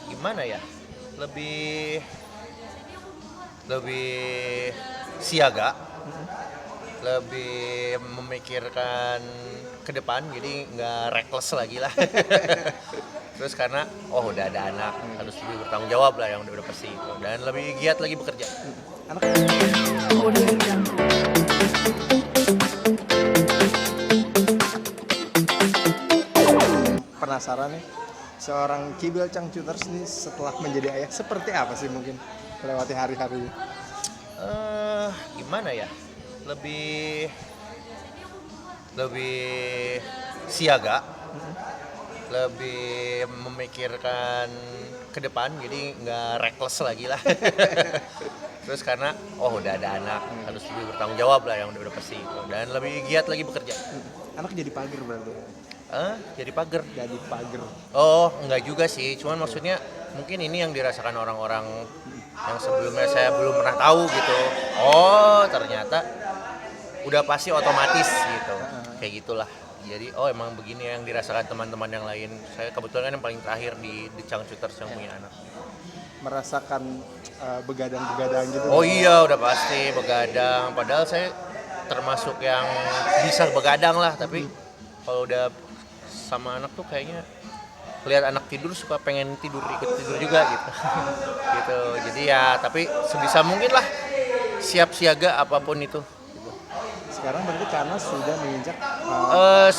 Gimana ya, lebih lebih siaga, lebih memikirkan ke depan, jadi nggak reckless lagi lah. Terus karena udah ada anak, harus lebih bertanggung jawab lah, yang udah pasti itu, dan lebih giat lagi bekerja. Anak penasaran nih, seorang Kibyul Changchuters nih setelah menjadi ayah seperti apa sih mungkin melewati hari-hari? Gimana ya, lebih lebih siaga, lebih memikirkan ke depan, jadi nggak reckless lagi lah. Terus karena udah ada anak, harus lebih bertanggung jawab lah, yang udah pasti itu, dan lebih giat lagi bekerja. Anak jadi pagar berarti. Jadi pagar. Jadi pagar. Enggak juga sih, cuman maksudnya mungkin ini yang dirasakan orang-orang yang sebelumnya saya belum pernah tahu gitu. Ternyata udah pasti otomatis gitu, kayak gitulah. Jadi emang begini yang dirasakan teman-teman yang lain. Saya kebetulan kan yang paling terakhir di The Changchuters yang punya anak. Merasakan begadang-begadang gitu. Iya, udah pasti begadang. Padahal saya termasuk yang bisa begadang lah, tapi kalau udah sama anak tuh kayaknya lihat anak tidur suka pengen tidur, ikut tidur juga gitu. Gitu. Jadi ya, tapi sebisa mungkin lah siap siaga apapun itu. Gitu. Sekarang berarti karena sudah menginjak 1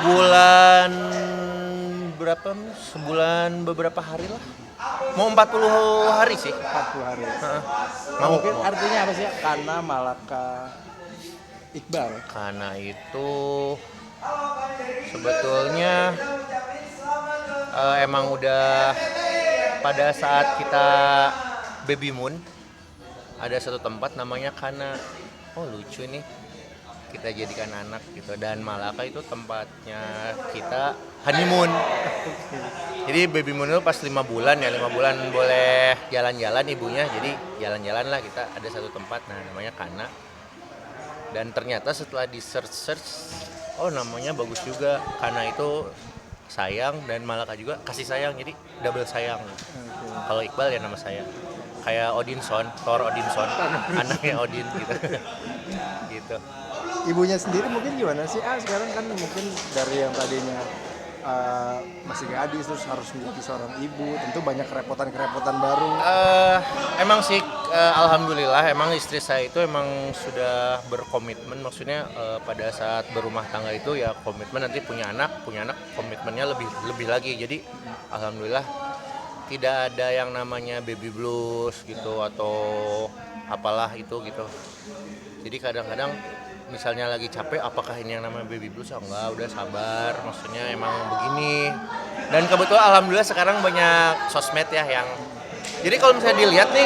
bulan berapa? Sebulan beberapa hari lah. Mau 40 hari sih. 40 hari. Mungkin Artinya apa sih? Karena Malaka Iqbal. Karena itu sebetulnya emang udah pada saat kita baby moon, ada satu tempat namanya Kana. Lucu nih, kita jadikan anak gitu. Dan Malaka itu tempatnya kita honeymoon. Jadi baby moon itu pas 5 bulan ya, 5 bulan boleh jalan-jalan ibunya. Jadi jalan-jalan lah, kita ada satu tempat, namanya Kana. Dan ternyata setelah di search, namanya bagus juga. Kana itu sayang, dan Malaka juga kasih sayang, jadi double sayang. Kalau Iqbal ya nama saya, kayak Odinson, Thor Odinson, anaknya Odin gitu. Gitu. Ibunya sendiri mungkin gimana sih? Sekarang kan mungkin dari yang tadinya masih gadis terus harus menjadi seorang ibu, tentu banyak kerepotan baru. Emang sih, alhamdulillah emang istri saya itu emang sudah berkomitmen, maksudnya pada saat berumah tangga itu ya komitmen, nanti punya anak komitmennya lebih lagi. Jadi alhamdulillah tidak ada yang namanya baby blues gitu atau apalah itu gitu. Jadi kadang-kadang misalnya lagi capek, apakah ini yang namanya baby blues? Enggak, udah sabar, maksudnya emang begini. Dan kebetulan alhamdulillah sekarang banyak sosmed ya yang, jadi kalau misalnya dilihat nih,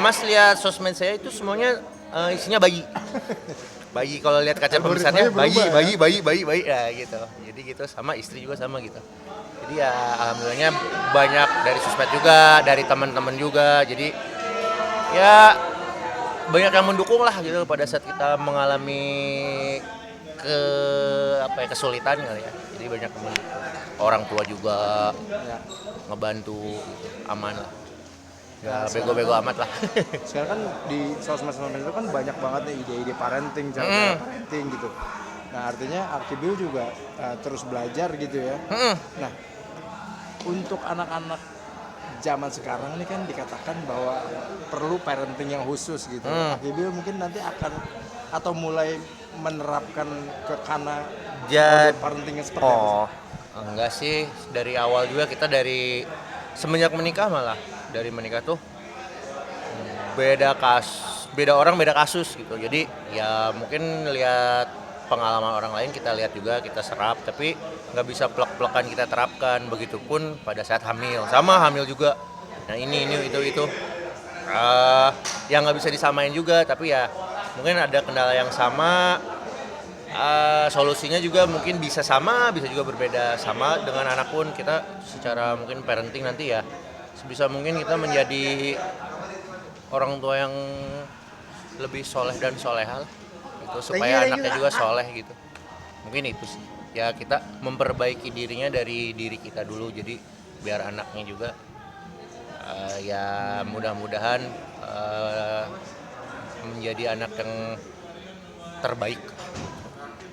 Mas lihat sosmed saya itu semuanya isinya bayi. Bayi, kalau lihat kaca pembesarnya bayi ya gitu. Jadi gitu, sama istri juga sama gitu. Jadi ya alhamdulillahnya banyak dari sosmed juga, dari teman-teman juga. Jadi ya banyak yang mendukung lah gitu pada saat kita mengalami kesulitan kali ya. Jadi banyak yang mendukung. Orang tua juga ngebantu gitu, aman lah. Ya bego-bego amat lah. Sekarang kan di sosmed itu kan banyak banget nih ide-ide parenting, cara parenting gitu. Nah artinya Kibyul juga terus belajar gitu ya. Nah untuk anak-anak zaman sekarang ini kan dikatakan bahwa perlu parenting yang khusus gitu. Kibyul mungkin nanti akan atau mulai menerapkan ke Kana parenting yang seperti apa? Enggak sih, dari awal juga kita dari semenjak menikah, malah dari menikah tuh beda orang beda kasus gitu. Jadi ya mungkin lihat pengalaman orang lain, kita lihat juga, kita serap, tapi nggak bisa plek-plekan kita terapkan. Begitupun pada saat hamil, sama hamil juga. Nah ini itu yang nggak bisa disamain juga, tapi ya mungkin ada kendala yang sama. Solusinya juga mungkin bisa sama, bisa juga berbeda. Sama dengan anak pun, kita secara mungkin parenting nanti ya sebisa mungkin kita menjadi orang tua yang lebih soleh dan solehah gitu, supaya anaknya juga soleh gitu. Mungkin itu sih ya, kita memperbaiki dirinya dari diri kita dulu. Jadi biar anaknya juga ya mudah-mudahan menjadi anak yang terbaik.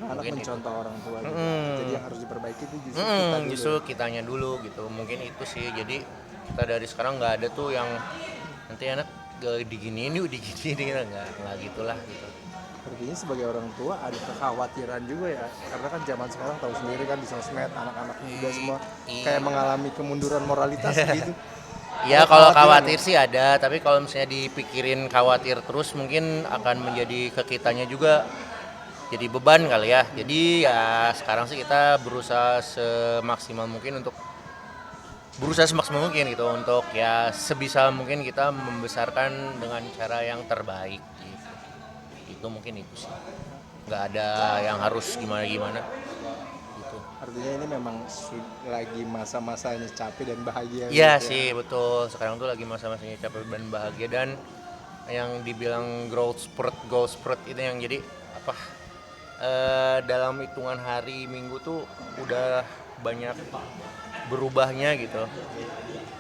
Anak Mungkin mencontoh orang tua gitu. Jadi yang harus diperbaiki itu justru kita dulu. Justru kitanya dulu gitu, mungkin itu sih. Jadi kita dari sekarang nggak ada tuh yang nanti anak diginiin yuk diginiin, nggak gitulah gitu. Artinya sebagai orang tua ada kekhawatiran juga ya, karena kan zaman sekarang tahu sendiri kan di sosmed anak-anak muda semua kayak mengalami kemunduran moralitas gitu. Ya Ada kalau kekhawatiran khawatir sih ada, tapi kalau misalnya dipikirin khawatir terus mungkin akan menjadi ke kitanya juga jadi beban kali ya. Jadi ya sekarang sih kita berusaha semaksimal mungkin gitu untuk ya sebisa mungkin kita membesarkan dengan cara yang terbaik gitu. Itu mungkin itu sih. Nggak ada yang harus gimana-gimana gitu. Artinya ini memang lagi masa-masanya capek dan bahagia. Iya gitu sih betul. Sekarang tuh lagi masa-masanya capek dan bahagia, dan yang dibilang growth spurt itu yang jadi apa? Dalam hitungan hari minggu tuh udah banyak berubahnya gitu.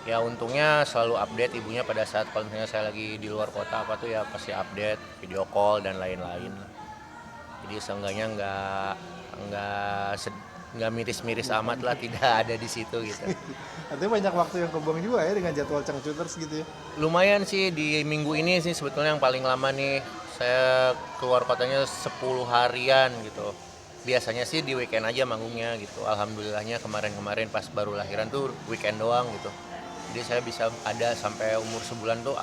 Ya untungnya selalu update ibunya pada saat kalau misalnya saya lagi di luar kota apa tuh ya pasti update, video call dan lain-lain. Jadi seenggaknya nggak miris-miris amat lah, tidak ada di situ gitu. Artinya banyak waktu yang kebuang juga ya dengan jadwal Changcuters gitu ya. Lumayan sih di minggu ini sih sebetulnya yang paling lama nih. Saya keluar kotanya 10 harian gitu. Biasanya sih di weekend aja manggungnya gitu. Alhamdulillahnya kemarin-kemarin pas baru lahiran tuh weekend doang gitu. Jadi saya bisa ada sampai umur sebulan tuh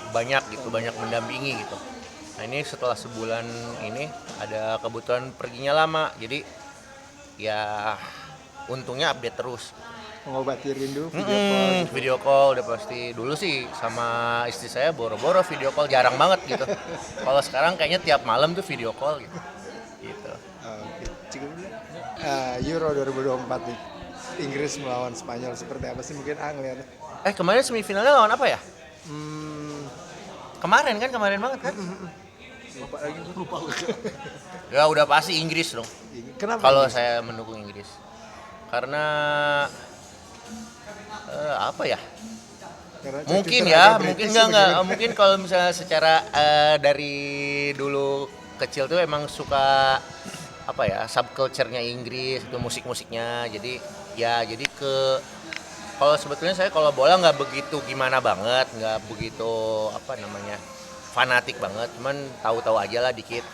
banyak mendampingi gitu. Nah ini setelah sebulan ini ada kebutuhan perginya lama, jadi ya untungnya update terus. Mengobati rindu Video call udah pasti. Dulu sih sama istri saya boro-boro video call, jarang banget gitu. Kalau sekarang kayaknya tiap malam tuh video call gitu. Oke, cukup dulu. Euro 2024 nih, Inggris melawan Spanyol seperti apa sih mungkin ngeliatnya? Kemarin semifinalnya lawan apa ya? Kemarin banget kan? Lupa. Ya udah pasti Inggris dong. Kenapa? Kalau saya mendukung Inggris. Karena apa ya? Karena Mungkin Twitter ya, agak mungkin British enggak. gitu. Mungkin kalau misalnya secara dari dulu kecil tuh emang suka apa ya, subculture-nya Inggris itu musik-musiknya. Jadi kalau sebetulnya saya kalau bola nggak begitu gimana banget, nggak begitu fanatik banget, cuman tahu-tahu aja lah dikit.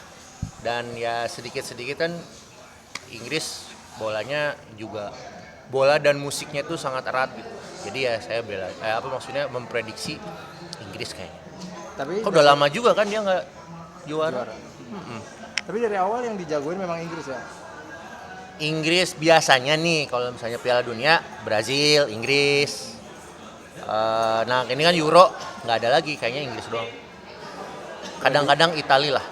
Dan ya sedikit-sedikit kan Inggris bolanya juga, bola dan musiknya tuh sangat erat gitu. Jadi ya saya memprediksi Inggris kayaknya. Tapi Udah lama juga kan dia nggak juara. Tapi dari awal yang dijagoin memang Inggris ya. Inggris biasanya nih kalau misalnya Piala Dunia Brazil, Inggris. Nah ini kan Euro nggak ada lagi, kayaknya Inggris doang. Kadang-kadang Itali lah.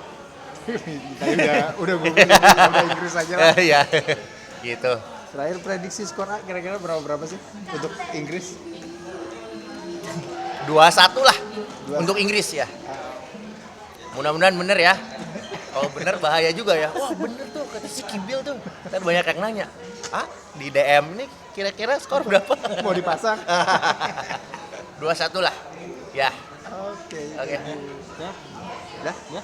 Tadi udah gue pilih sama Inggris aja lah. Iya, gitu. Terakhir prediksi skor kira-kira berapa sih untuk Inggris? 2-1 lah untuk Inggris ya. Mudah-mudahan bener ya. Kalau bener bahaya juga ya. Wah bener tuh kata si Kibil tuh. Ntar banyak yang nanya. Di DM ini kira-kira skor berapa? Mau dipasang? 2-1 lah. Ya. Oke. Ya. Dah? Ya.